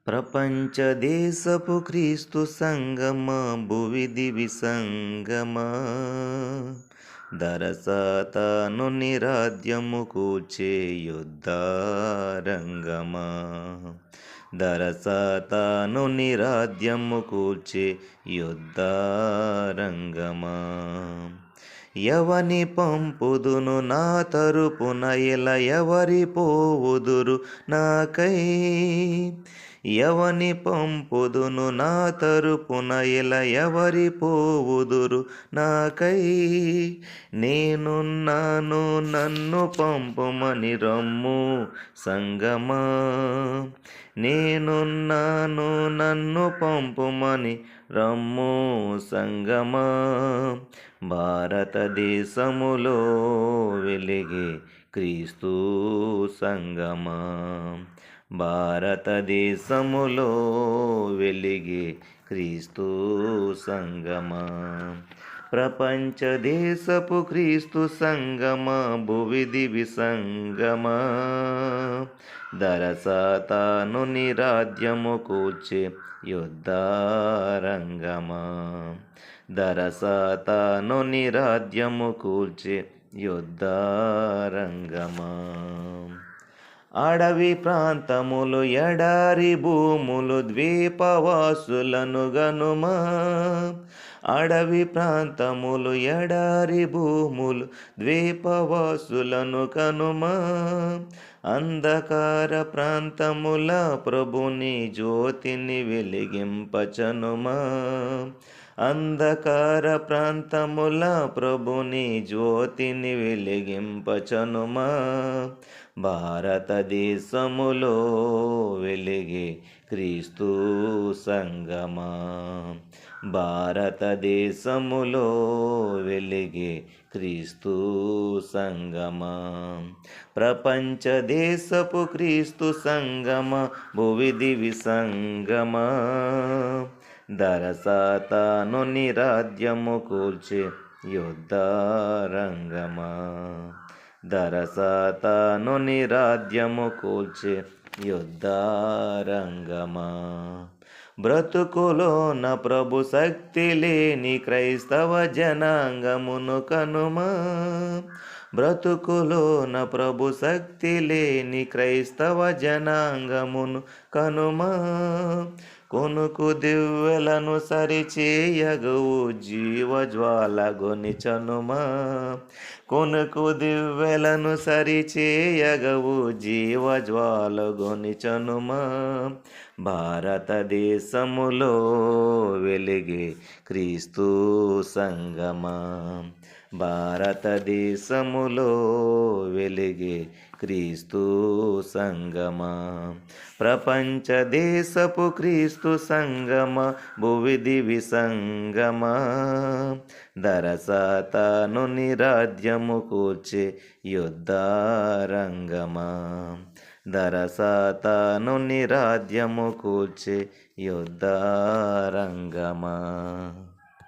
ప్రపంచ దేశపు క్రీస్తు సంగమా భువి దివి సంగమా దరసాతాను నిరాధ్యము కూర్చే యుద్ధారంగమా దరసాతాను నిరాధ్యము కూర్చే యుద్ధారంగమా ఎవని పంపుదును నా తరపున ఇలా ఎవరి పోవుదురు నాకై ఎవని పంపుదును నా తరపున ఇలా ఎవరి పోవుదురు నాకై నేనున్నాను నన్ను పంపుమని రమ్ము సంగమా నేనున్నాను నన్ను పంపుమని రమ్ము సంగమా భారతదేశములో వెలిగే క్రీస్తు సంగమా భారతదేశములో వెలిగే క్రీస్తు సంగమా ప్రపంచ దేశపు క్రీస్తు సంగమా భువి దివి సంగమా దరసాతాను నిరాధ్యము కూర్చే యుద్ధారంగమా దరసాతాను నిరాధ్యము కూర్చే యుద్ధారంగమా అడవి ప్రాంతములు ఎడారి భూములు ద్వీపవాసులను గనుమా అడవి ప్రాంతములు ఎడారి భూములు ద్వీపవాసులను కనుమా అంధకార ప్రాంతముల ప్రభుని జ్యోతిని వెలిగింపచనుమా అంధకార ప్రాంతముల ప్రభుని జ్యోతిని వెలిగింపచనుమా భారతదేశములో వెలిగే క్రీస్తు సంగమా భారతదేశములో వెలిగే క్రీస్తు సంగమా ప్రపంచ దేశపు క్రీస్తు సంగమా భువి దివి సంగమా దరసాతాను నిరాధ్యము కూర్చే యుద్ధారంగమా దరసాతాను నిరాధ్యము కూల్చే యుద్ధారంగమా బ్రతుకులోన ప్రభు శక్తి లేని క్రైస్తవ జనాంగమును కనుమా బ్రతుకులోన ప్రభు శక్తి లేని క్రైస్తవ జనాంగమును కనుమా కొనుకు దివ్వెలను సరిచేయగవు జీవజ్వాల గొనిచనుమా కొనుకు దివ్వెలను సరిచేయగవు జీవజ్వాల గొనిచనుమా భారతదేశములో వెలిగే క్రీస్తు సంగమా భారతదేశములో వెలిగే క్రీస్తు సంగమా ప్రపంచ దేశపు క్రీస్తు సంగమా భువి దివి సంగమా దరసాతాను నిరాధ్యము కూర్చే యుద్ధారంగమా దరసాతాను నిరాధ్యము కూర్చే యుద్ధారంగమా